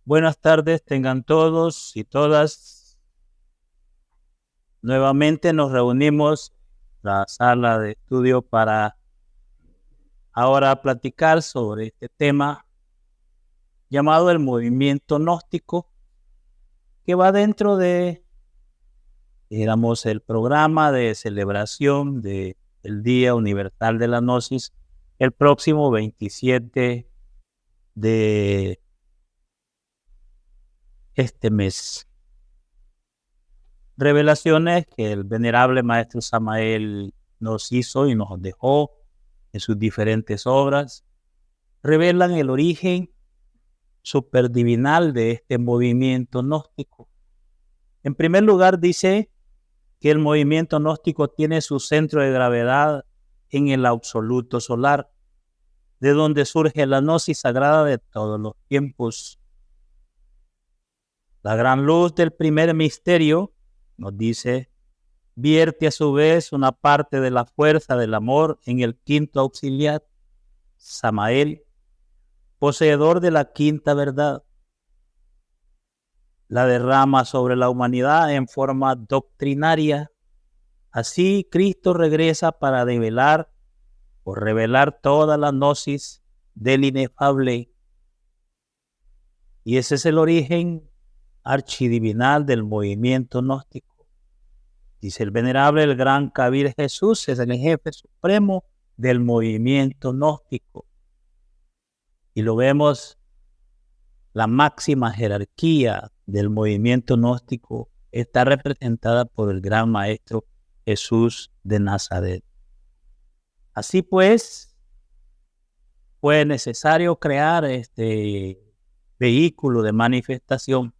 Buenas tardes, tengan todos y todas. Nuevamente nos reunimos en la sala de estudio para ahora platicar sobre este tema llamado el movimiento gnóstico, que va dentro de, el programa de celebración del Día Universal de la Gnosis el próximo 27 de este mes. Revelaciones que el venerable maestro Samael nos hizo y nos dejó en sus diferentes obras, revelan el origen superdivinal de este movimiento gnóstico. En primer lugar, dice que el movimiento gnóstico tiene su centro de gravedad en el absoluto solar, de donde surge la gnosis sagrada de todos los tiempos. La gran luz del primer misterio, nos dice, vierte a su vez una parte de la fuerza del amor en el quinto auxiliar, Samael, poseedor de la quinta verdad. La derrama sobre la humanidad en forma doctrinaria. Así Cristo regresa para revelar toda la gnosis del inefable. Y ese es el origen archidivinal del movimiento gnóstico. Dice el venerable, el gran Kabir Jesús es el jefe supremo del movimiento gnóstico. Y lo vemos, la máxima jerarquía del movimiento gnóstico está representada por el gran maestro Jesús de Nazaret. Así pues, fue necesario crear este vehículo de manifestación.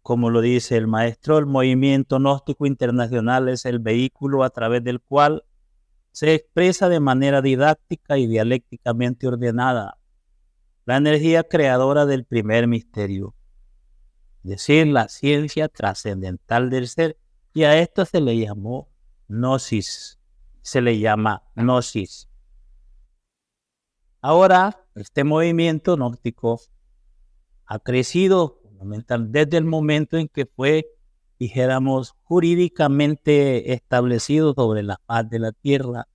Como lo dice el maestro, el movimiento gnóstico internacional es el vehículo a través del cual se expresa de manera didáctica y dialécticamente ordenada la energía creadora del primer misterio, es decir, la ciencia trascendental del ser, y a esto se le llamó gnosis, se le llama gnosis. Ahora, este movimiento gnóstico ha crecido desde el momento en que fue, dijéramos, jurídicamente establecido sobre la faz de la tierra.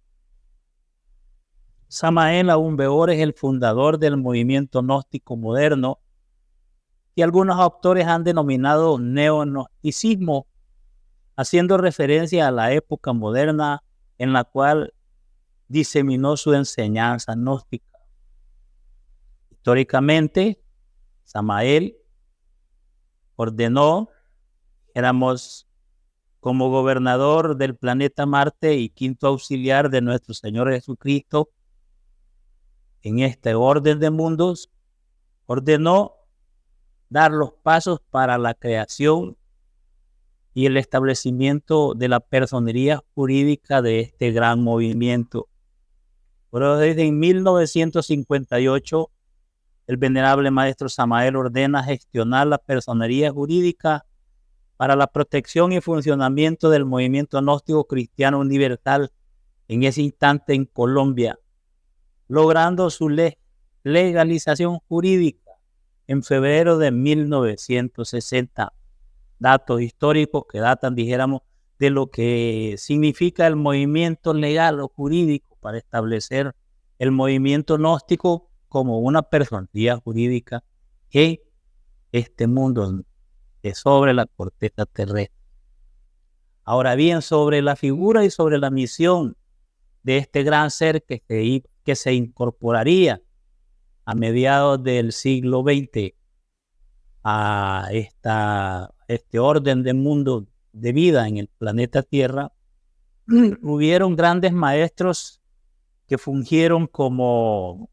Samael Aun Weor es el fundador del movimiento gnóstico moderno, y algunos autores han denominado neognosticismo, haciendo referencia a la época moderna en la cual diseminó su enseñanza gnóstica. Históricamente, Samael ordenó, como gobernador del planeta Marte y quinto auxiliar de nuestro Señor Jesucristo, en este orden de mundos, ordenó dar los pasos para la creación y el establecimiento de la personería jurídica de este gran movimiento. Pero desde 1958, el venerable maestro Samael ordena gestionar la personería jurídica para la protección y funcionamiento del movimiento gnóstico cristiano universal en ese instante en Colombia, logrando su legalización jurídica en febrero de 1960. Datos históricos que datan, dijéramos, de lo que significa el movimiento legal o jurídico para establecer el movimiento gnóstico como una personería jurídica en este mundo sobre la corteza terrestre. Ahora bien, sobre la figura y sobre la misión de este gran ser que se incorporaría a mediados del siglo XX a este orden de mundo de vida en el planeta Tierra, hubieron grandes maestros que fungieron como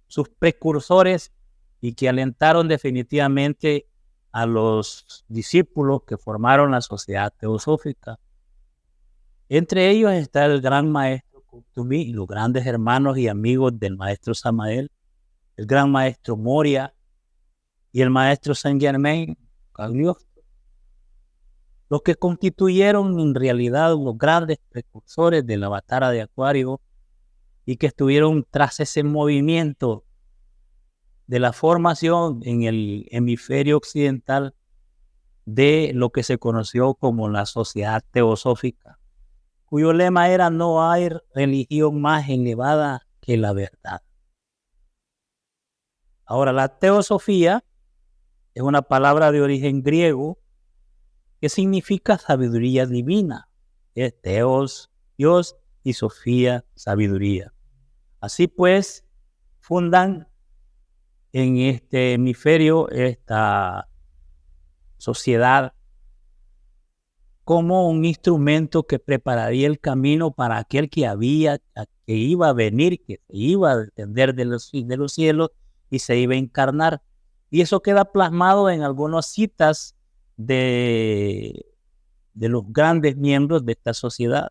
sus precursores y que alentaron definitivamente a los discípulos que formaron la sociedad teosófica. Entre ellos está el gran maestro Kuthumi y los grandes hermanos y amigos del maestro Samael, el gran maestro Moria y el maestro Saint Germain, los que constituyeron en realidad los grandes precursores del Avatar de Acuario y que estuvieron tras ese movimiento de la formación en el hemisferio occidental de lo que se conoció como la Sociedad Teosófica, cuyo lema era: no hay religión más elevada que la verdad. Ahora, la teosofía es una palabra de origen griego que significa sabiduría divina. Es teos, Dios, y sofía, sabiduría. Así pues, fundan en este hemisferio esta sociedad como un instrumento que prepararía el camino para aquel que iba a venir, que se iba a descender de los cielos y se iba a encarnar. Y eso queda plasmado en algunas citas de los grandes miembros de esta sociedad.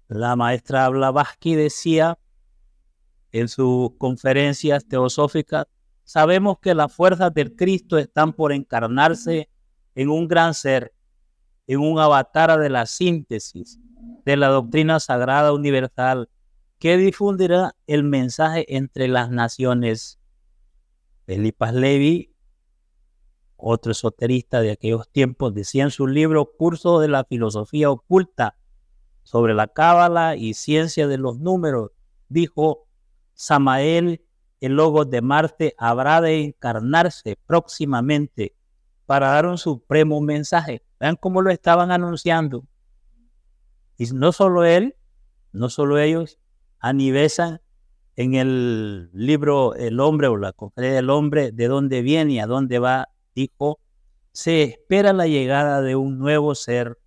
La maestra Blavatsky decía en sus conferencias teosóficas: sabemos que las fuerzas del Cristo están por encarnarse en un gran ser, en un avatar de la síntesis de la doctrina sagrada universal que difundirá el mensaje entre las naciones. Eliphas Levi, otro esoterista de aquellos tiempos, decía en su libro Curso de la Filosofía Oculta sobre la Cábala y Ciencia de los Números, dijo: Samael, el Logos de Marte, habrá de encarnarse próximamente para dar un supremo mensaje. Vean cómo lo estaban anunciando. Y no solo él, no solo ellos, aniversan en el libro El Hombre o la Conferencia del Hombre, de dónde viene y a dónde va, dijo: se espera la llegada de un nuevo ser,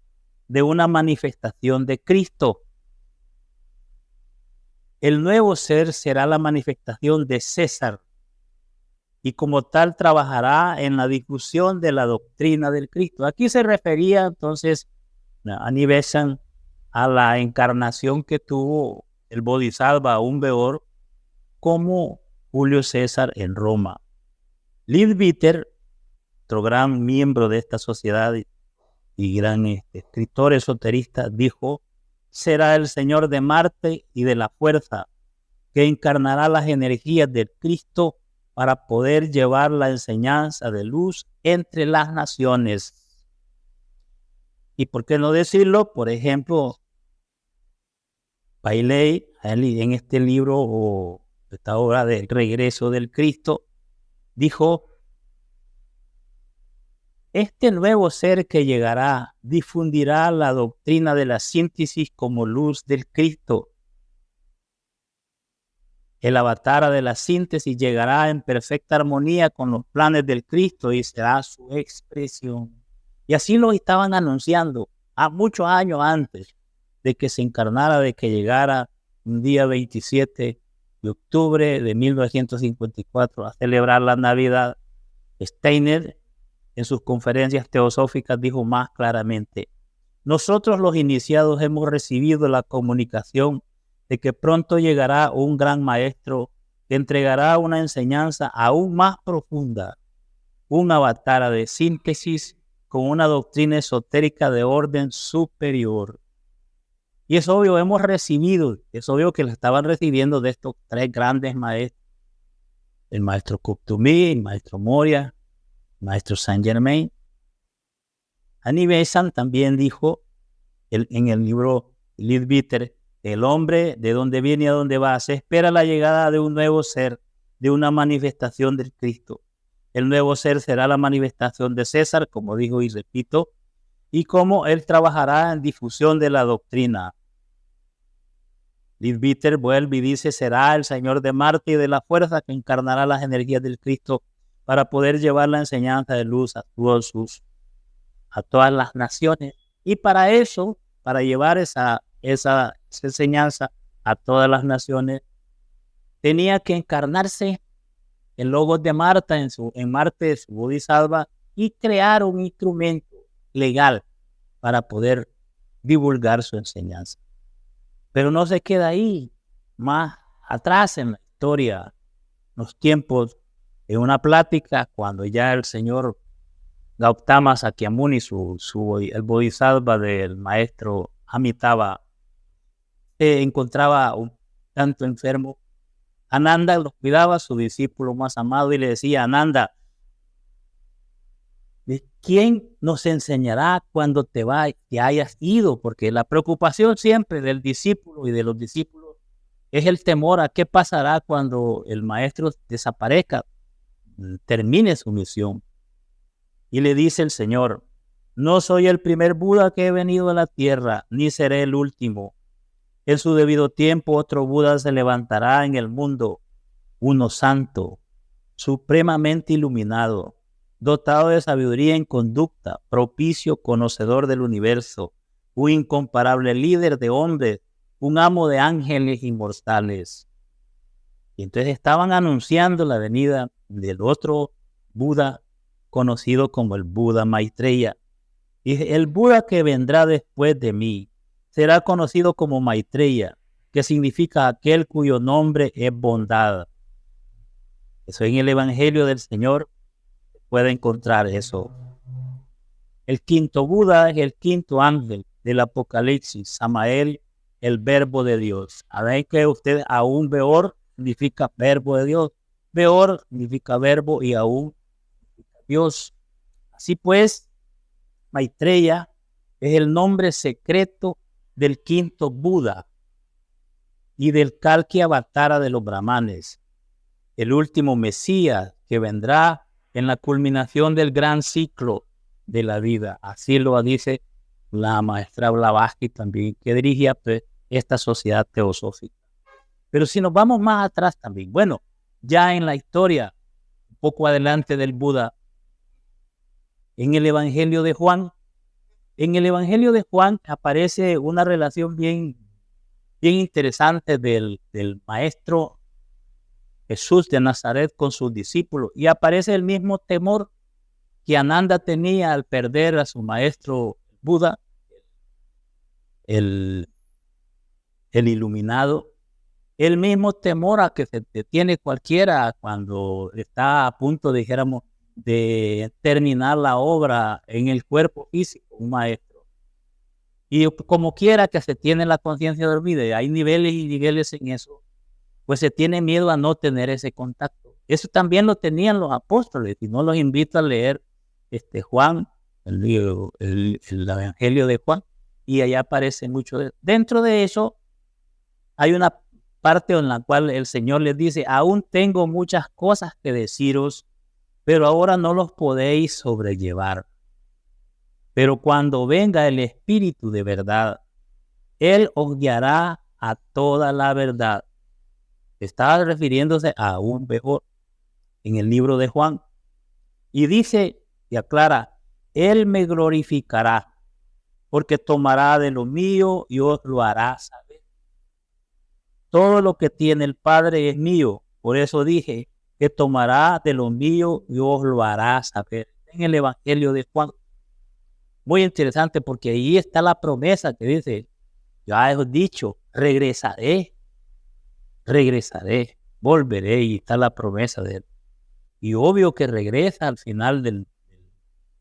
de una manifestación de Cristo. El nuevo ser será la manifestación de César y como tal trabajará en la difusión de la doctrina del Cristo. Aquí se refería entonces, aniversan a la encarnación que tuvo el Bodhisattva Humbeor como Julio César en Roma. Leadbeater, otro gran miembro de esta sociedad y gran escritor esoterista, dijo: será el Señor de Marte y de la fuerza que encarnará las energías del Cristo para poder llevar la enseñanza de luz entre las naciones. Y por qué no decirlo, por ejemplo, Bailey, en este libro o esta obra del Regreso del Cristo, dijo: este nuevo ser que llegará difundirá la doctrina de la síntesis como luz del Cristo. El avatar de la síntesis llegará en perfecta armonía con los planes del Cristo y será su expresión. Y así lo estaban anunciando a muchos años antes de que se encarnara, de que llegara un día 27 de octubre de 1954 a celebrar la Navidad. Steiner, en sus conferencias teosóficas, dijo más claramente: nosotros los iniciados hemos recibido la comunicación de que pronto llegará un gran maestro que entregará una enseñanza aún más profunda, un avatar de síntesis con una doctrina esotérica de orden superior. Y es obvio, es obvio que lo estaban recibiendo de estos tres grandes maestros: el maestro Kuptumi, el maestro Moria, el maestro Saint Germain. Aniversan también dijo en el libro Leadbeater: el hombre, de dónde viene y a dónde va, se espera la llegada de un nuevo ser, de una manifestación del Cristo. El nuevo ser será la manifestación de César, como dijo y repito, y cómo él trabajará en difusión de la doctrina. Leadbeater vuelve y dice: será el Señor de Marte y de la fuerza que encarnará las energías del Cristo para poder llevar la enseñanza de luz a todas las naciones. Y para eso, para llevar esa enseñanza a todas las naciones, tenía que encarnarse en Logos de Marte, en Marte, su Bodhisattva, y crear un instrumento legal para poder divulgar su enseñanza. Pero no se queda ahí. Más atrás en la historia, los tiempos, en una plática, cuando ya el señor Gautama Sakyamuni, el Bodhisattva del maestro Amitabha, se encontraba un tanto enfermo, Ananda lo cuidaba, su discípulo más amado, y le decía: Ananda, ¿quién nos enseñará cuando te hayas ido? Porque la preocupación siempre del discípulo y de los discípulos es el temor a qué pasará cuando el maestro desaparezca, termine su misión. Y le dice el Señor: no soy el primer Buda que he venido a la tierra, ni seré el último. En su debido tiempo otro Buda se levantará en el mundo, uno santo, supremamente iluminado, dotado de sabiduría en conducta, propicio conocedor del universo, un incomparable líder de hombres, un amo de ángeles inmortales. Y entonces estaban anunciando la venida del otro Buda, conocido como el Buda Maitreya. Y el Buda que vendrá después de mí será conocido como Maitreya, que significa aquel cuyo nombre es bondad. Eso en el Evangelio del Señor puede encontrar eso. El quinto Buda es el quinto ángel del Apocalipsis, Samael, el verbo de Dios. A ver que usted, aún Beor significa verbo de Dios. Beor significa verbo y aún Dios. Así pues, Maitreya es el nombre secreto del quinto Buda y del Kalki Avatara de los brahmanes, el último Mesías que vendrá en la culminación del gran ciclo de la vida. Así lo dice la maestra Blavatsky también, que dirigía pues, esta sociedad teosófica. Pero si nos vamos más atrás también, bueno, ya en la historia, un poco adelante del Buda, en el Evangelio de Juan, aparece una relación bien interesante del maestro Jesús de Nazaret con sus discípulos, y aparece el mismo temor que Ananda tenía al perder a su maestro Buda, el iluminado, el mismo temor a que se tiene cualquiera cuando está a punto, dijéramos, de terminar la obra en el cuerpo físico, un maestro. Y como quiera que se tiene la conciencia dormida, y hay niveles y niveles en eso, pues se tiene miedo a no tener ese contacto. Eso también lo tenían los apóstoles, y no los invito a leer Juan, el Evangelio de Juan, y allá aparece mucho de eso. Dentro de eso hay una parte en la cual el Señor les dice: aún tengo muchas cosas que deciros, pero ahora no los podéis sobrellevar. Pero cuando venga el Espíritu de verdad, Él os guiará a toda la verdad. Estaba refiriéndose a un mejor en el libro de Juan. Y dice y aclara: Él me glorificará, porque tomará de lo mío y os lo hará saber. Todo lo que tiene el Padre es mío. Por eso dije que tomará de lo mío y os lo hará saber. En el Evangelio de Juan. Muy interesante, porque ahí está la promesa que dice: ya he dicho, regresaré, volveré, y está la promesa de él. Y obvio que regresa al final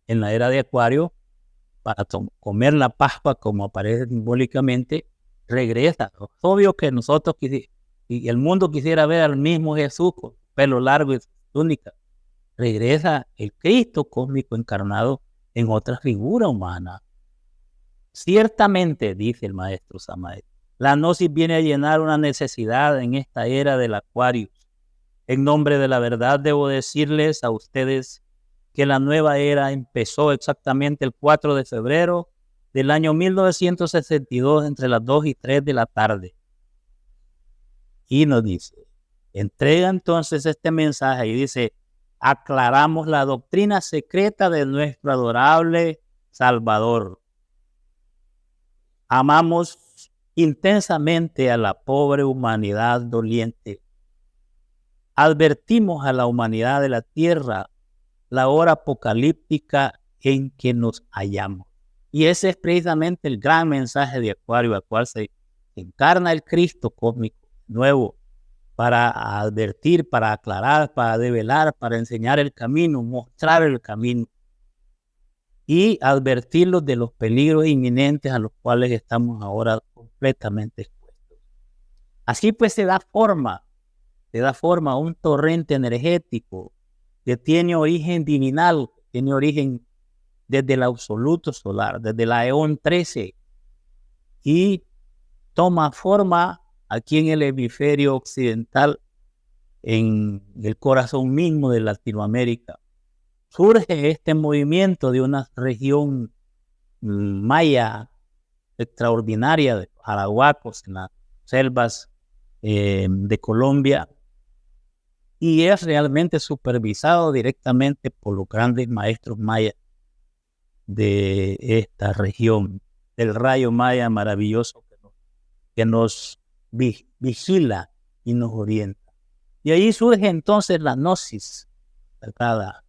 en la era de Acuario para comer la Pascua, como aparece simbólicamente, regresa. Es obvio que nosotros y el mundo quisiera ver al mismo Jesús con pelo largo y túnica. Regresa el Cristo cósmico encarnado en otra figura humana. Ciertamente, dice el maestro Samael, la gnosis viene a llenar una necesidad en esta era del Acuario. En nombre de la verdad debo decirles a ustedes que la nueva era empezó exactamente el 4 de febrero del año 1962 entre las 2 y 3 de la tarde. Y nos dice, entrega entonces este mensaje y dice: aclaramos la doctrina secreta de nuestro adorable Salvador. Amamos intensamente a la pobre humanidad doliente. Advertimos a la humanidad de la tierra la hora apocalíptica en que nos hallamos. Y ese es precisamente el gran mensaje de Acuario, al cual se encarna el Cristo cósmico nuevo, para advertir, para aclarar, para develar, para enseñar el camino, mostrar el camino y advertirlos de los peligros inminentes a los cuales estamos ahora completamente expuestos. Así pues se da forma le da forma a un torrente energético que tiene origen divinal, tiene origen desde el absoluto solar, desde la eón 13, y toma forma aquí en el hemisferio occidental, en el corazón mismo de Latinoamérica. Surge este movimiento de una región maya extraordinaria de arahuacos en las selvas de Colombia, y es realmente supervisado directamente por los grandes maestros mayas de esta región, del rayo maya maravilloso que nos vigila y nos orienta. Y ahí surge entonces la gnosis sagrada,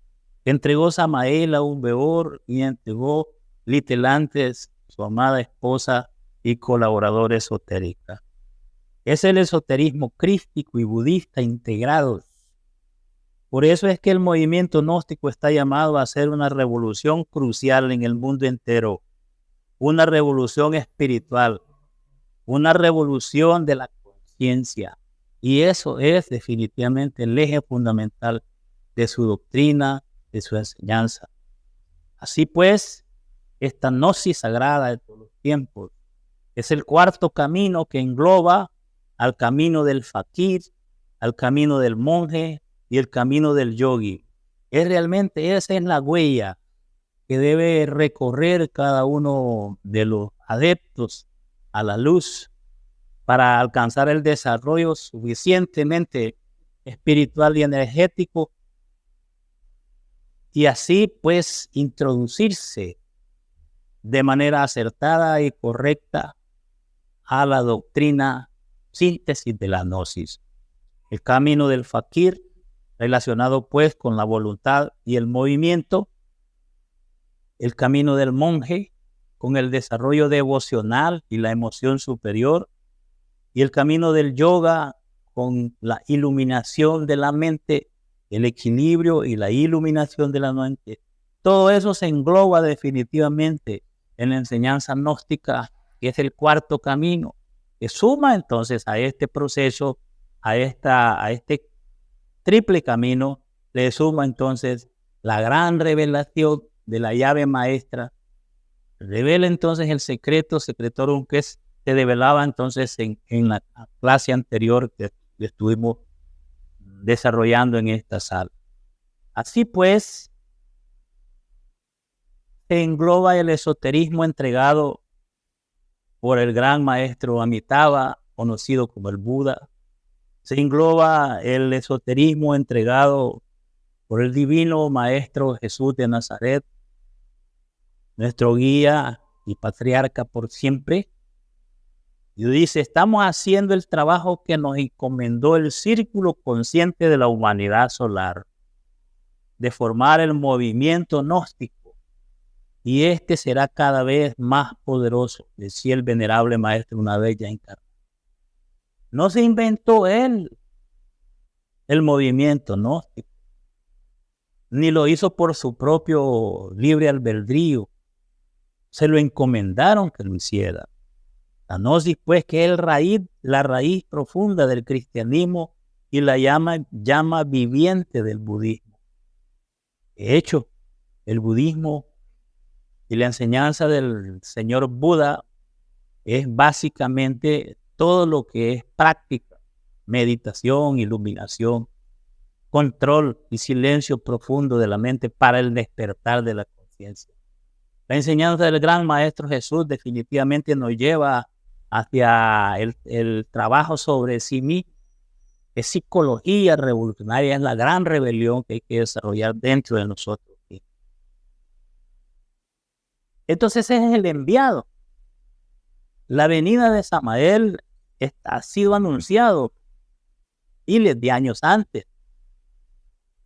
que entregó Samael a un Beor y entregó Litelantes, su amada esposa y colaboradora esotérica. Es el esoterismo crístico y budista integrados. Por eso es que el movimiento gnóstico está llamado a hacer una revolución crucial en el mundo entero, una revolución espiritual, una revolución de la conciencia. Y eso es definitivamente el eje fundamental de su doctrina, de su enseñanza. Así pues, esta gnosis sagrada de todos los tiempos es el cuarto camino que engloba al camino del fakir, al camino del monje y el camino del yogi. Realmente esa es la huella que debe recorrer cada uno de los adeptos a la luz para alcanzar el desarrollo suficientemente espiritual y energético, y así pues introducirse de manera acertada y correcta a la doctrina síntesis de la gnosis. El camino del fakir, relacionado pues con la voluntad y el movimiento. El camino del monje, con el desarrollo devocional y la emoción superior. Y el camino del yoga, con la iluminación de la mente, el equilibrio y la iluminación de la mente. Todo eso se engloba definitivamente en la enseñanza gnóstica, que es el cuarto camino, que suma entonces a este proceso, a este triple camino, le suma entonces la gran revelación de la llave maestra. Revela entonces el secretorum, que se develaba entonces en la clase anterior que estuvimos desarrollando en esta sala. Así pues, se engloba el esoterismo entregado por el gran maestro Amitabha, conocido como el Buda. Se engloba el esoterismo entregado por el divino maestro Jesús de Nazaret, nuestro guía y patriarca por siempre. Y dice, estamos haciendo el trabajo que nos encomendó el círculo consciente de la humanidad solar, de formar el movimiento gnóstico, y este será cada vez más poderoso, decía el venerable maestro una vez ya encarnado. No se inventó él el movimiento gnóstico, ni lo hizo por su propio libre albedrío. Se lo encomendaron que lo hiciera. La gnosis, pues, que es la raíz profunda del cristianismo y la llama viviente del budismo. De hecho, el budismo y la enseñanza del señor Buda es básicamente todo lo que es práctica, meditación, iluminación, control y silencio profundo de la mente para el despertar de la conciencia. La enseñanza del gran maestro Jesús definitivamente nos lleva hacia el trabajo sobre sí mismo. Es psicología revolucionaria, es la gran rebelión que hay que desarrollar dentro de nosotros. Entonces es el enviado. La venida de Samael ha sido anunciado miles de años antes.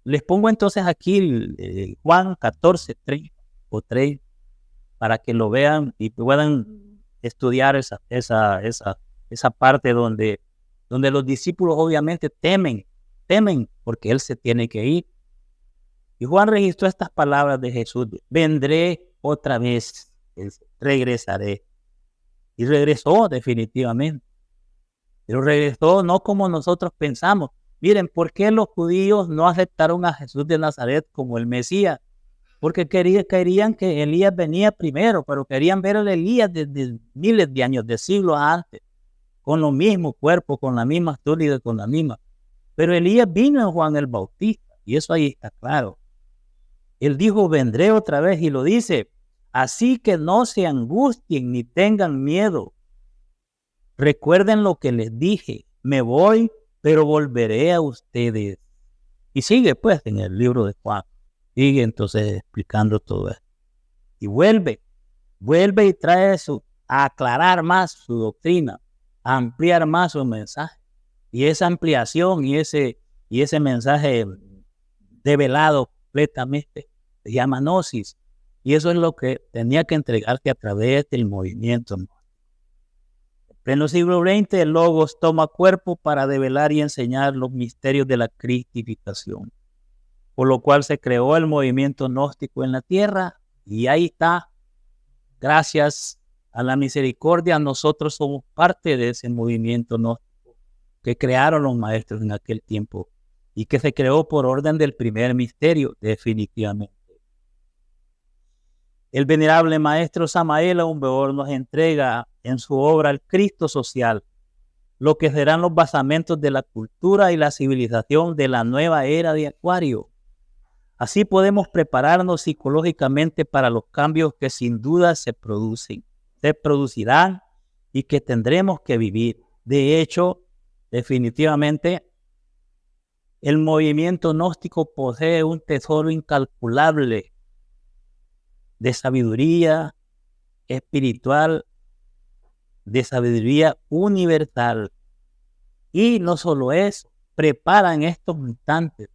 Les pongo entonces aquí Juan 14, 3 o 3, para que lo vean y puedan estudiar esa parte donde los discípulos obviamente temen porque él se tiene que ir. Y Juan registró estas palabras de Jesús: vendré otra vez, regresaré. Y regresó definitivamente. Pero regresó no como nosotros pensamos. Miren, ¿por qué los judíos no aceptaron a Jesús de Nazaret como el Mesías? Porque querían que Elías venía primero, pero querían ver al Elías desde miles de años, de siglos antes, con los mismos cuerpos, con las mismas túnicas, con la misma. Pero Elías vino en Juan el Bautista, y eso ahí está claro. Él dijo, vendré otra vez, y lo dice, así que no se angustien ni tengan miedo. Recuerden lo que les dije, me voy, pero volveré a ustedes. Y sigue pues en el libro de Juan. Sigue entonces explicando todo esto. Y vuelve y trae a aclarar más su doctrina, a ampliar más su mensaje. Y esa ampliación y ese mensaje develado completamente se llama gnosis. Y eso es lo que tenía que entregarse a través del movimiento. En pleno siglo XX, el Logos toma cuerpo para develar y enseñar los misterios de la cristificación, por lo cual se creó el movimiento gnóstico en la tierra, y ahí está. Gracias a la misericordia, nosotros somos parte de ese movimiento gnóstico que crearon los maestros en aquel tiempo y que se creó por orden del primer misterio, definitivamente. El venerable maestro Samael Aumbeor nos entrega en su obra El Cristo Social lo que serán los basamentos de la cultura y la civilización de la nueva era de Acuario. Así podemos prepararnos psicológicamente para los cambios que sin duda se producirán y que tendremos que vivir. De hecho, definitivamente, el movimiento gnóstico posee un tesoro incalculable de sabiduría espiritual, de sabiduría universal. Y no solo eso, prepara en estos instantes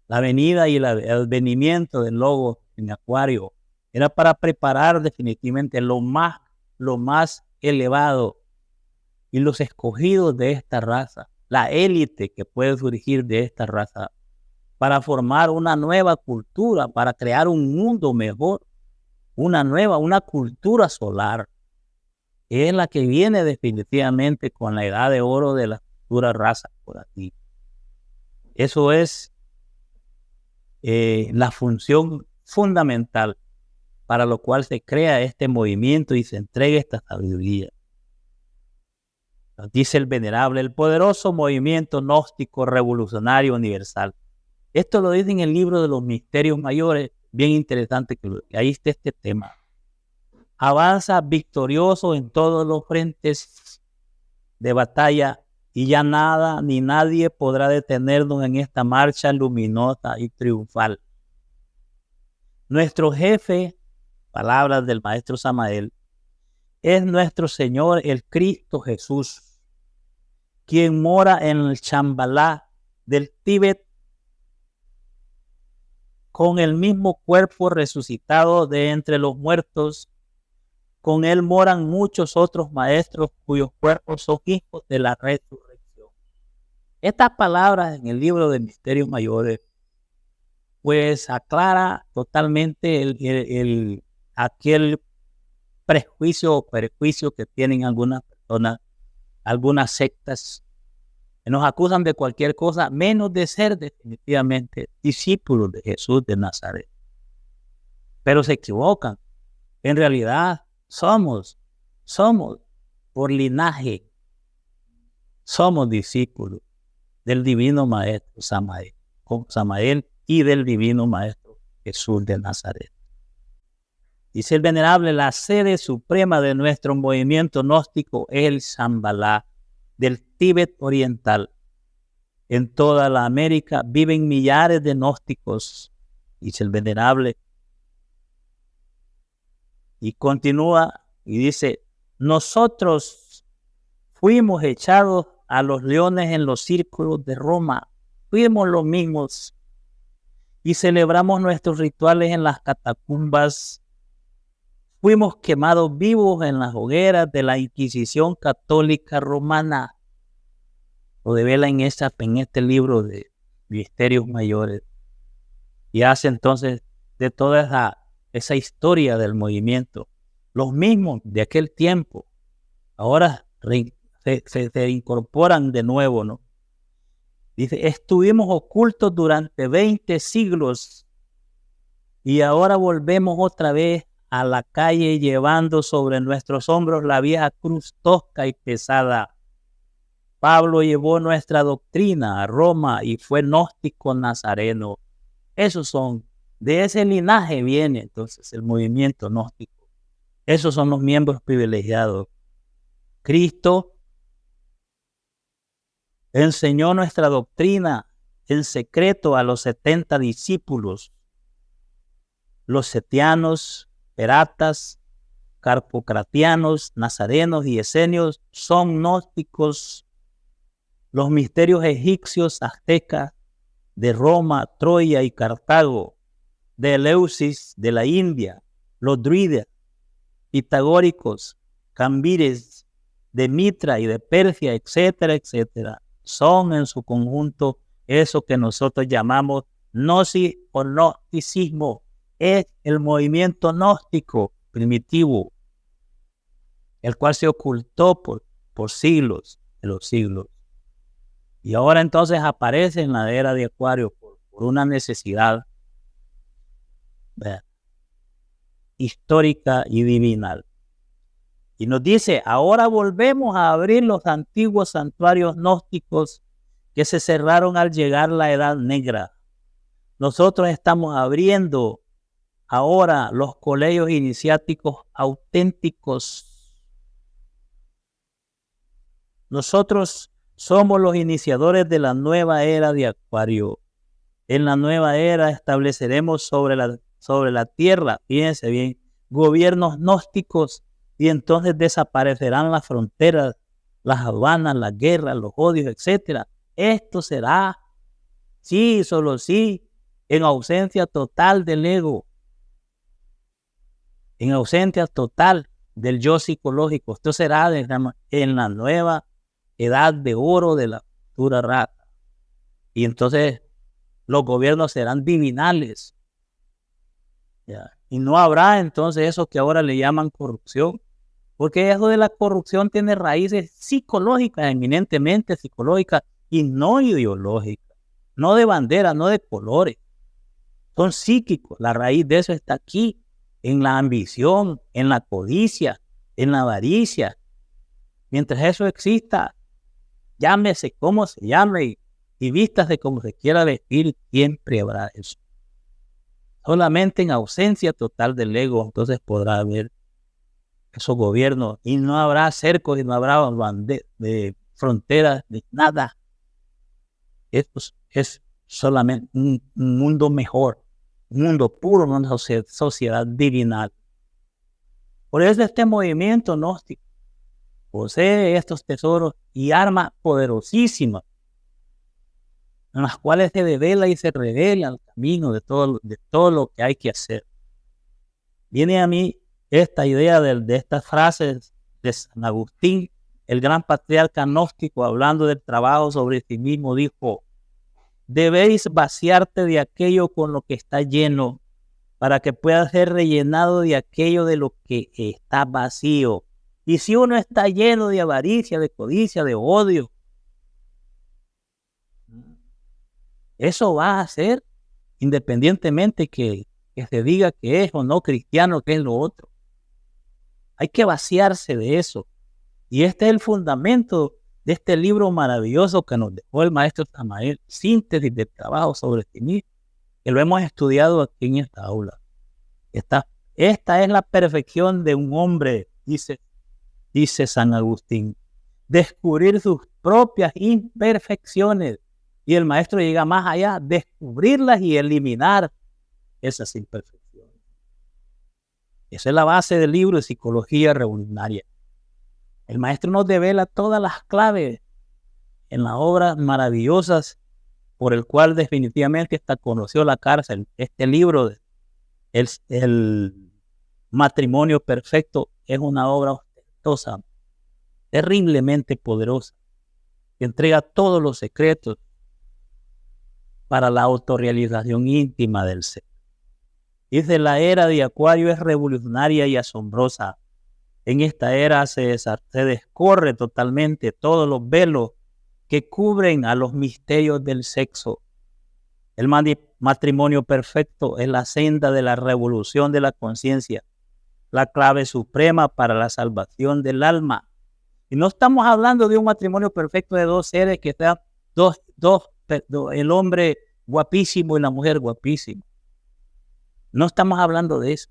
la venida y el advenimiento del Logos en Acuario. Era para preparar definitivamente lo más elevado y los escogidos de esta raza, la élite que puede surgir de esta raza, para formar una nueva cultura, para crear un mundo mejor, una cultura solar. Es la que viene definitivamente con la edad de oro de la futura raza por aquí. Eso es la función fundamental para lo cual se crea este movimiento y se entrega esta sabiduría. Nos dice el venerable, el poderoso movimiento gnóstico revolucionario universal. Esto lo dice en el libro de los misterios mayores, bien interesante que ahí está este tema. Avanza victorioso en todos los frentes de batalla y ya nada ni nadie podrá detenernos en esta marcha luminosa y triunfal. Nuestro jefe, palabras del maestro Samael, es nuestro Señor el Cristo Jesús, quien mora en el Chambalá del Tíbet con el mismo cuerpo resucitado de entre los muertos. Con él moran muchos otros maestros cuyos cuerpos son hijos de la resurrección. Estas palabras en el libro de Misterios Mayores pues aclara totalmente aquel prejuicio o perjuicio que tienen algunas personas, algunas sectas, que nos acusan de cualquier cosa menos de ser definitivamente discípulos de Jesús de Nazaret. Pero se equivocan. En realidad somos por linaje, somos discípulos del divino maestro Samael y del divino maestro Jesús de Nazaret. Dice el venerable, la sede suprema de nuestro movimiento gnóstico es el Shambhala del Tíbet oriental. En toda la América viven millares de gnósticos, dice el venerable. Y continúa y dice, nosotros fuimos echados a los leones en los círculos de Roma, fuimos los mismos y celebramos nuestros rituales en las catacumbas. Fuimos quemados vivos en las hogueras de la Inquisición Católica Romana. Lo devela en este libro de Misterios Mayores. Y hace entonces de toda esa historia del movimiento, los mismos de aquel tiempo, ahora se incorporan de nuevo, ¿no? Dice, estuvimos ocultos durante 20 siglos y ahora volvemos otra vez a la calle llevando sobre nuestros hombros la vieja cruz tosca y pesada. Pablo llevó nuestra doctrina a Roma y fue gnóstico nazareno. Esos son, de ese linaje viene entonces el movimiento gnóstico. Esos son los miembros privilegiados. Cristo enseñó nuestra doctrina en secreto a los 70 discípulos. Los setianos, peratas, carpocratianos, nazarenos y esenios son gnósticos. Los misterios egipcios, aztecas, de Roma, Troya y Cartago, de Eleusis, de la India, los druidas, pitagóricos, cambires, de Mitra y de Persia, etcétera, etcétera, son en su conjunto eso que nosotros llamamos gnosis o gnosticismo. Es el movimiento gnóstico primitivo, el cual se ocultó por siglos de los siglos. Y ahora entonces aparece en la era de Acuario por una necesidad histórica y divinal. Y nos dice, ahora volvemos a abrir los antiguos santuarios gnósticos que se cerraron al llegar la Edad Negra. Nosotros estamos abriendo ahora los colegios iniciáticos auténticos. Nosotros somos los iniciadores de la nueva era de Acuario. En la nueva era estableceremos sobre la tierra, fíjense bien, gobiernos gnósticos y entonces desaparecerán las fronteras, las aduanas, las guerras, los odios, etc. Esto será, sí, solo sí, en ausencia total del ego, en ausencia total del yo psicológico. Esto será en la nueva edad de oro de la futura raza. Y entonces los gobiernos serán divinales. ¿Ya? Y no habrá entonces eso que ahora le llaman corrupción, porque eso de la corrupción tiene raíces psicológicas, eminentemente psicológicas y no ideológicas, no de bandera, no de colores, son psíquicos. La raíz de eso está aquí, en la ambición, en la codicia, en la avaricia. Mientras eso exista, llámese como se llame y vístase como se quiera vestir, siempre habrá eso. Solamente en ausencia total del ego, entonces podrá haber esos gobiernos y no habrá cercos y no habrá de fronteras, de nada. Esto es solamente un mundo mejor, un mundo puro, una sociedad divinal. Por eso este movimiento gnóstico posee estos tesoros y armas poderosísimas, en las cuales se devela y se revela el camino de todo lo que hay que hacer. Viene a mí esta idea de estas frases de San Agustín, el gran patriarca gnóstico, hablando del trabajo sobre sí mismo, dijo: debéis vaciarte de aquello con lo que está lleno, para que pueda ser rellenado de aquello de lo que está vacío. Y si uno está lleno de avaricia, de codicia, de odio, eso va a ser, independientemente que se diga que es o no cristiano, que es lo otro. Hay que vaciarse de eso. Y este es el fundamento de este libro maravilloso que nos dejó el maestro Samael, Síntesis del trabajo sobre sí mismo, que lo hemos estudiado aquí en esta aula. Esta es la perfección de un hombre, dice San Agustín. Descubrir sus propias imperfecciones. Y el maestro llega más allá, descubrirlas y eliminar esas imperfecciones. Esa es la base del libro de Psicología Revolucionaria. El maestro nos devela todas las claves en las obras maravillosas por el cual definitivamente hasta conoció la cárcel. Este libro, el matrimonio perfecto, es una obra ostentosa, terriblemente poderosa, que entrega todos los secretos para la autorrealización íntima del ser. Dice: la era de Acuario es revolucionaria y asombrosa. En esta era se descorre totalmente todos los velos que cubren a los misterios del sexo. El matrimonio perfecto es la senda de la revolución de la conciencia, la clave suprema para la salvación del alma. Y no estamos hablando de un matrimonio perfecto de dos seres que sean el hombre guapísimo y la mujer guapísima. No estamos hablando de eso.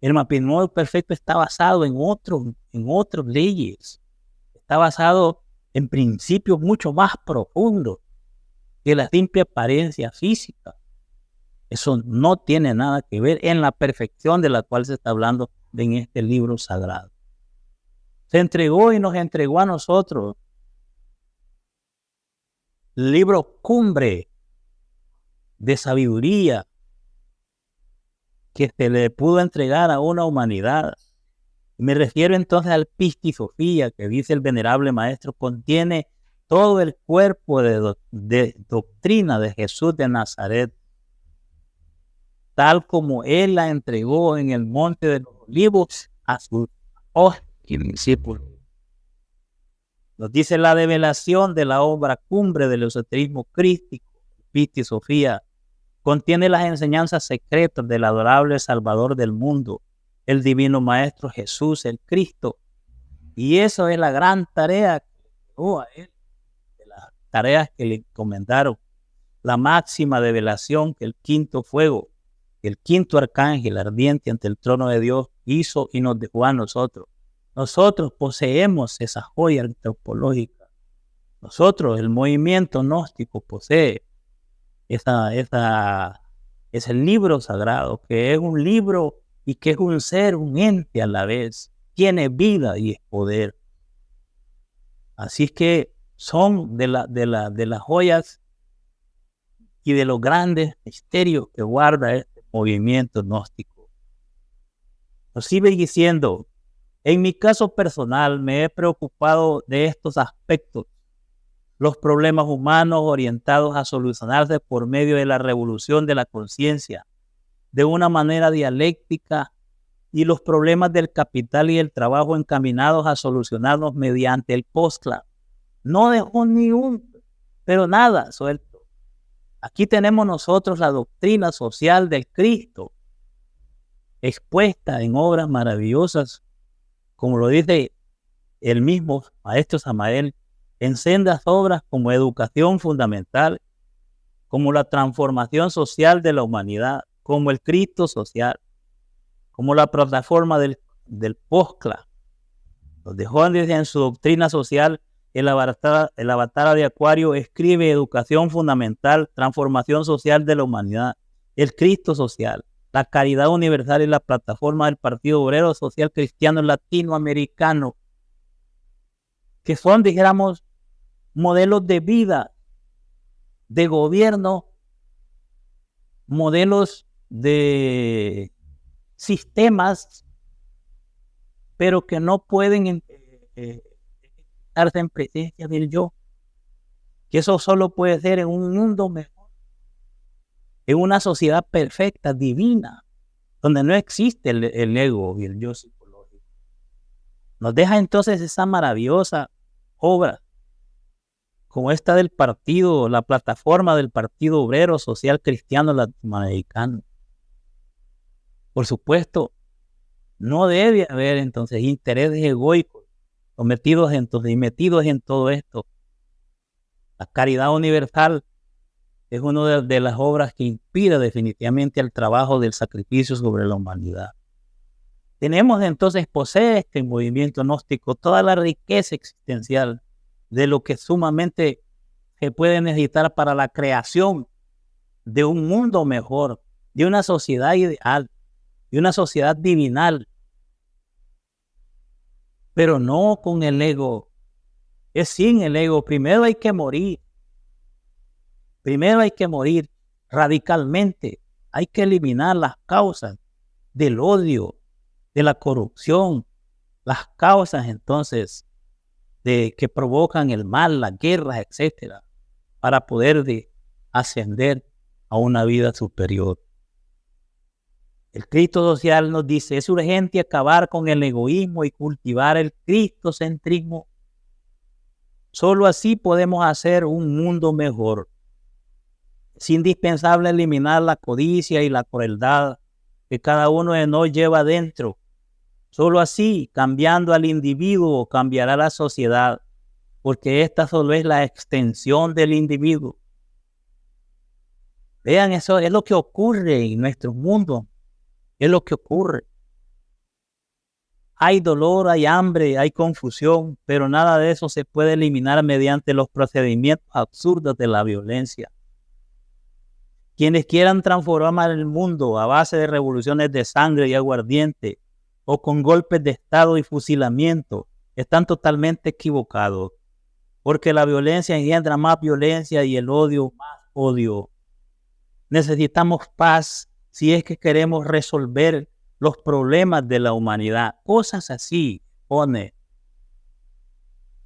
El matrimonio perfecto está basado en otras leyes. Está basado en principios mucho más profundos que la simple apariencia física. Eso no tiene nada que ver en la perfección de la cual se está hablando en este libro sagrado. Se entregó y nos entregó a nosotros el libro cumbre de sabiduría que se le pudo entregar a una humanidad. Me refiero entonces al Pistisofía, que dice el venerable maestro, contiene todo el cuerpo de doctrina de Jesús de Nazaret, tal como él la entregó en el monte de los olivos a sus discípulos. Nos dice la revelación de la obra cumbre del esoterismo crístico, Pistisofía, contiene las enseñanzas secretas del adorable Salvador del mundo, el divino Maestro Jesús, el Cristo. Y eso es la gran tarea que le dio a él, de las tareas que le encomendaron. La máxima revelación que el quinto fuego, el quinto arcángel ardiente ante el trono de Dios hizo y nos dejó a nosotros. Nosotros poseemos esa joya antropológica. Nosotros, el movimiento gnóstico, posee es el libro sagrado, que es un libro y que es un ser, un ente a la vez. Tiene vida y es poder. Así es que son de las joyas y de los grandes misterios que guarda este movimiento gnóstico. Nos sigue diciendo, en mi caso personal me he preocupado de estos aspectos, los problemas humanos orientados a solucionarse por medio de la revolución de la conciencia, de una manera dialéctica, y los problemas del capital y el trabajo encaminados a solucionarlos mediante el postclap. No dejó ni pero nada suelto. Aquí tenemos nosotros la doctrina social del Cristo, expuesta en obras maravillosas, como lo dice el mismo Maestro Samael, en sendas obras como Educación Fundamental, como la transformación social de la humanidad, como el Cristo social, como la plataforma del postclap. Los de Jóvenes en su doctrina social, el avatar de Acuario escribe Educación Fundamental, transformación social de la humanidad, el Cristo social, la caridad universal y la plataforma del Partido Obrero Social Cristiano Latinoamericano, que son, dijéramos, modelos de vida, de gobierno, modelos de sistemas, pero que no pueden estarse en presencia del yo, que eso solo puede ser en un mundo mejor, en una sociedad perfecta, divina, donde no existe el ego y el yo psicológico. Nos deja entonces esa maravillosa obra, como esta del partido, la plataforma del Partido Obrero Social Cristiano Latinoamericano. Por supuesto, no debe haber entonces intereses egoicos metidos en todo esto. La caridad universal es una de las obras que inspira definitivamente el trabajo del sacrificio sobre la humanidad. Tenemos entonces, posee este movimiento gnóstico toda la riqueza existencial de lo que sumamente se puede necesitar para la creación de un mundo mejor, de una sociedad ideal, de una sociedad divinal, pero no con el ego, es sin el ego. Primero hay que morir radicalmente, hay que eliminar las causas del odio, de la corrupción, las causas entonces que provocan el mal, las guerras, etcétera, para poder ascender a una vida superior. El Cristo social nos dice, es urgente acabar con el egoísmo y cultivar el cristocentrismo. Solo así podemos hacer un mundo mejor. Es indispensable eliminar la codicia y la crueldad que cada uno de nosotros lleva dentro. Solo así, cambiando al individuo, cambiará la sociedad, porque esta solo es la extensión del individuo. Vean, eso es lo que ocurre en nuestro mundo. Es lo que ocurre. Hay dolor, hay hambre, hay confusión, pero nada de eso se puede eliminar mediante los procedimientos absurdos de la violencia. Quienes quieran transformar el mundo a base de revoluciones de sangre y aguardiente o con golpes de estado y fusilamiento están totalmente equivocados, porque la violencia engendra más violencia y el odio más odio. Necesitamos paz si es que queremos resolver los problemas de la humanidad. Cosas así pone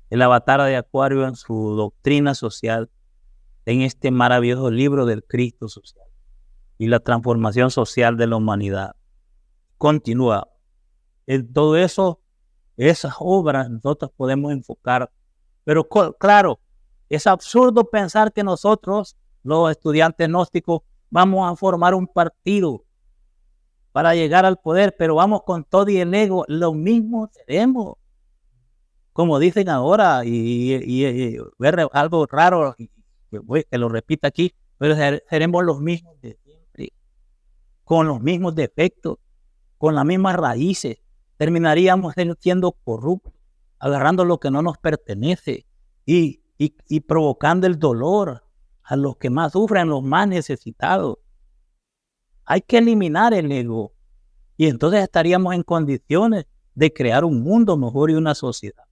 el avatar de Acuario en su doctrina social, en este maravilloso libro del Cristo social y la transformación social de la humanidad. Continúa. En todo eso, esas obras nosotros podemos enfocar. Pero claro, es absurdo pensar que nosotros, los estudiantes gnósticos, vamos a formar un partido para llegar al poder, pero vamos con todo y el ego, lo mismo seremos. Como dicen ahora, y algo raro, que lo repita aquí, pero seremos los mismos de siempre, con los mismos defectos, con las mismas raíces. Terminaríamos siendo corruptos, agarrando lo que no nos pertenece y provocando el dolor a los que más sufren, los más necesitados. Hay que eliminar el ego y entonces estaríamos en condiciones de crear un mundo mejor y una sociedad.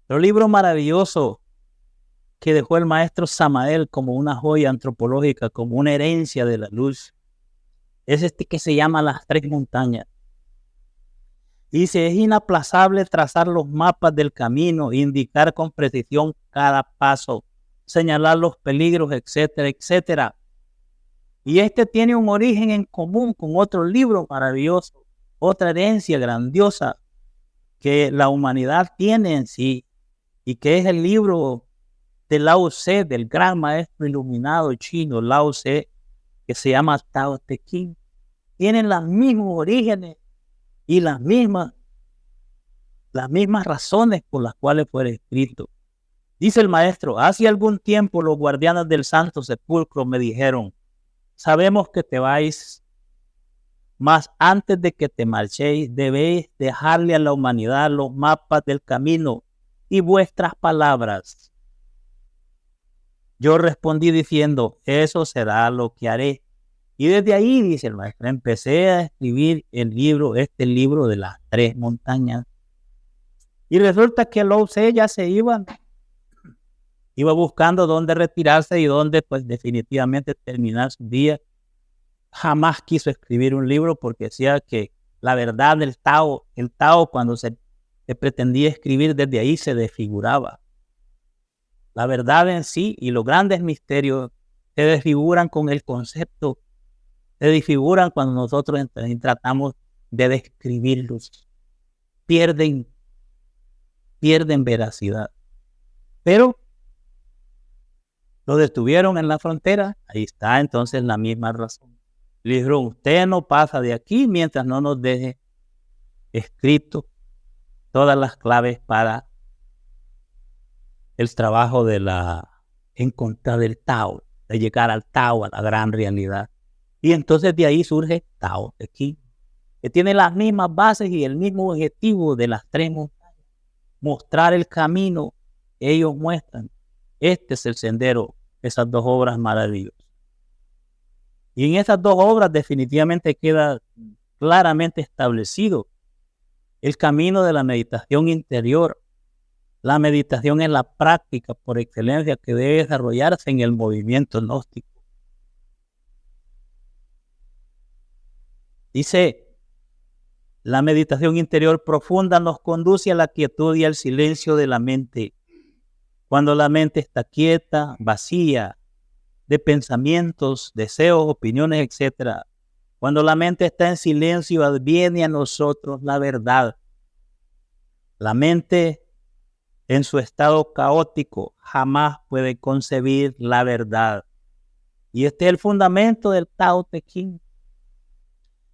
Otro libro maravilloso que dejó el maestro Samael como una joya antropológica, como una herencia de la luz, es este que se llama Las Tres Montañas. Dice, es inaplazable trazar los mapas del camino, indicar con precisión cada paso, señalar los peligros, etcétera, etcétera. Y este tiene un origen en común con otro libro maravilloso, otra herencia grandiosa que la humanidad tiene en sí, y que es el libro de Lao Tse, del gran maestro iluminado chino Lao Tse, que se llama Tao Te Ching. Tienen los mismos orígenes y las mismas razones por las cuales fue escrito. Dice el maestro, hace algún tiempo los guardianes del Santo Sepulcro me dijeron, sabemos que te vais, mas antes de que te marchéis, debéis dejarle a la humanidad los mapas del camino y vuestras palabras. Yo respondí diciendo, eso será lo que haré. Y desde ahí, dice el maestro, empecé a escribir este libro de las Tres Montañas. Y resulta que Lao Tse ya se iba buscando dónde retirarse y dónde, pues, definitivamente terminar su día. Jamás quiso escribir un libro porque decía que la verdad del Tao, el Tao, cuando se pretendía escribir desde ahí, se desfiguraba. La verdad en sí y los grandes misterios se desfiguran con el concepto, se desfiguran cuando nosotros tratamos de describirlos. Pierden veracidad. Pero lo detuvieron en la frontera. Ahí está entonces la misma razón. Le dijeron, usted no pasa de aquí mientras no nos deje escrito todas las claves para el trabajo de encontrar el Tao, de llegar al Tao, a la gran realidad. Y entonces de ahí surge Tao Te Ching, que tiene las mismas bases y el mismo objetivo de las Tres Montañas. Mostrar el camino que ellos muestran. Este es el sendero, esas dos obras maravillosas. Y en esas dos obras definitivamente queda claramente establecido el camino de la meditación interior. La meditación es la práctica por excelencia que debe desarrollarse en el movimiento gnóstico. Dice, la meditación interior profunda nos conduce a la quietud y al silencio de la mente. Cuando la mente está quieta, vacía de pensamientos, deseos, opiniones, etc. Cuando la mente está en silencio, adviene a nosotros la verdad. La mente en su estado caótico, jamás puede concebir la verdad. Y este es el fundamento del Tao Te Ching.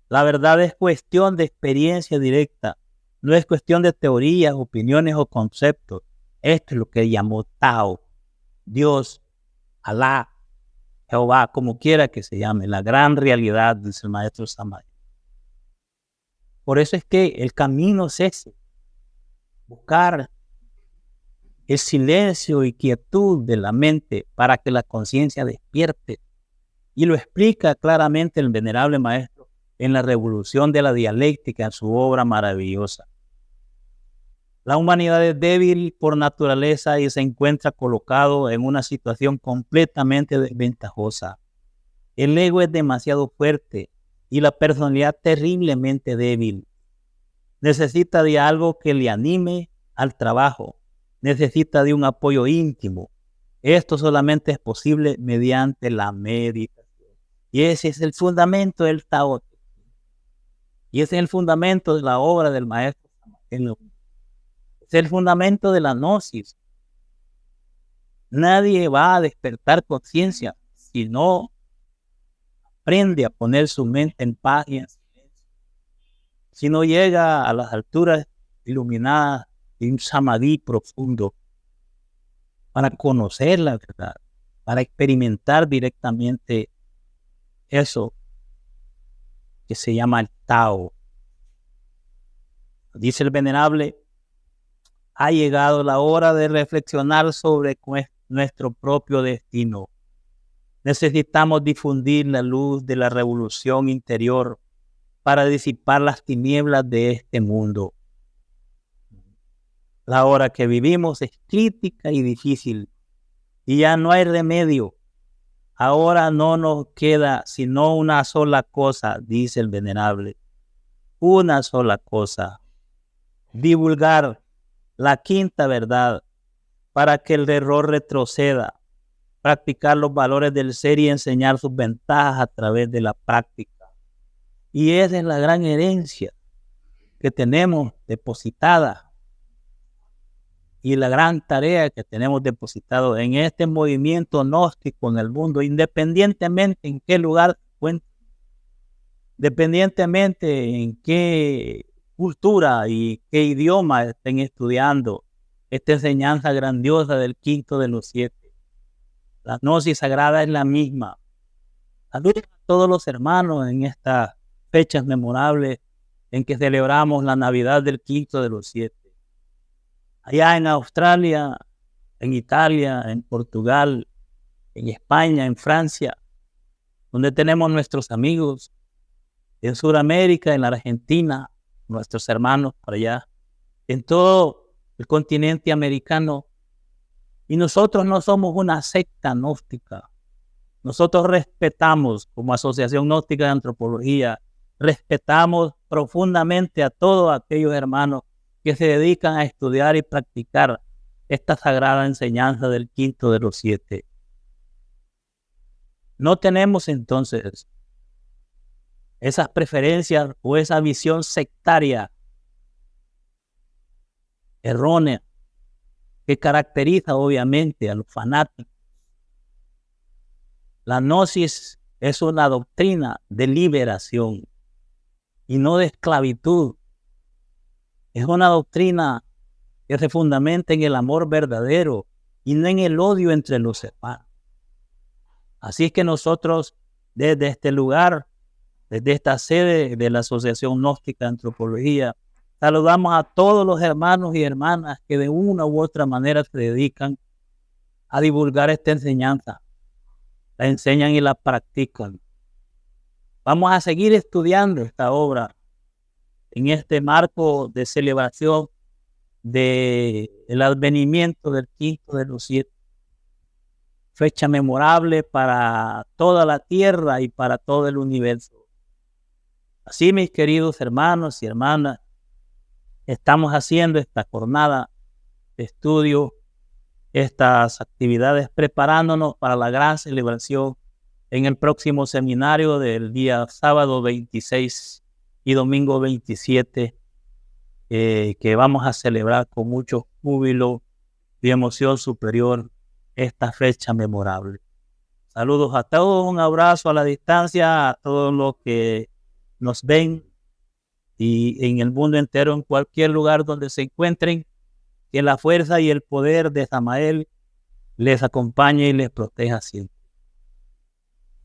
La verdad es cuestión de experiencia directa, no es cuestión de teorías, opiniones o conceptos. Esto es lo que llamó Tao, Dios, Alá, Jehová, como quiera que se llame, la gran realidad, dice el maestro Samael. Por eso es que el camino es ese, buscar el silencio y quietud de la mente para que la conciencia despierte. Y lo explica claramente el venerable maestro en la revolución de la dialéctica, en su obra maravillosa. La humanidad es débil por naturaleza y se encuentra colocado en una situación completamente desventajosa. El ego es demasiado fuerte y la personalidad terriblemente débil. Necesita de algo que le anime al trabajo. Necesita de un apoyo íntimo. Esto solamente es posible mediante la meditación. Y ese es el fundamento del Tao. Y ese es el fundamento de la obra del maestro. Es el fundamento de la gnosis. Nadie va a despertar conciencia si no aprende a poner su mente en paz y en silencio. Si no llega a las alturas iluminadas de un samadhi profundo para conocer la verdad, para experimentar directamente eso que se llama el Tao. Dice el venerable, ha llegado la hora de reflexionar sobre nuestro propio destino. Necesitamos difundir la luz de la revolución interior para disipar las tinieblas de este mundo. La hora que vivimos es crítica y difícil y ya no hay remedio. Ahora no nos queda sino una sola cosa, dice el venerable. Una sola cosa. Divulgar la quinta verdad para que el error retroceda. Practicar los valores del ser y enseñar sus ventajas a través de la práctica. Y esa es la gran herencia que tenemos depositada. Y la gran tarea que tenemos depositado en este movimiento gnóstico en el mundo, independientemente en qué lugar se encuentre, independientemente en qué cultura y qué idioma estén estudiando esta enseñanza grandiosa del quinto de los 7. La gnosis sagrada es la misma. Saludos a todos los hermanos en estas fechas memorables en que celebramos la Navidad del quinto de los 7. Allá en Australia, en Italia, en Portugal, en España, en Francia, donde tenemos nuestros amigos, en Sudamérica, en la Argentina, nuestros hermanos por allá, en todo el continente americano. Y nosotros no somos una secta gnóstica. Nosotros respetamos, como Asociación Gnóstica de Antropología, respetamos profundamente a todos aquellos hermanos que se dedican a estudiar y practicar esta sagrada enseñanza del quinto de los 7. No tenemos entonces esas preferencias o esa visión sectaria errónea que caracteriza obviamente a los fanáticos. La gnosis es una doctrina de liberación y no de esclavitud. Es una doctrina que se fundamenta en el amor verdadero y no en el odio entre los hermanos. Así es que nosotros desde este lugar, desde esta sede de la Asociación Gnóstica de Antropología, saludamos a todos los hermanos y hermanas que de una u otra manera se dedican a divulgar esta enseñanza. La enseñan y la practican. Vamos a seguir estudiando esta obra en este marco de celebración del advenimiento del quinto de los 7. Fecha memorable para toda la tierra y para todo el universo. Así, mis queridos hermanos y hermanas, estamos haciendo esta jornada de estudio, estas actividades, preparándonos para la gran celebración en el próximo seminario del día sábado 26 y domingo 27, que vamos a celebrar con mucho júbilo y emoción superior esta fecha memorable. Saludos a todos, un abrazo a la distancia, a todos los que nos ven y en el mundo entero, en cualquier lugar donde se encuentren, que la fuerza y el poder de Samael les acompañe y les proteja siempre.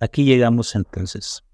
Aquí llegamos entonces.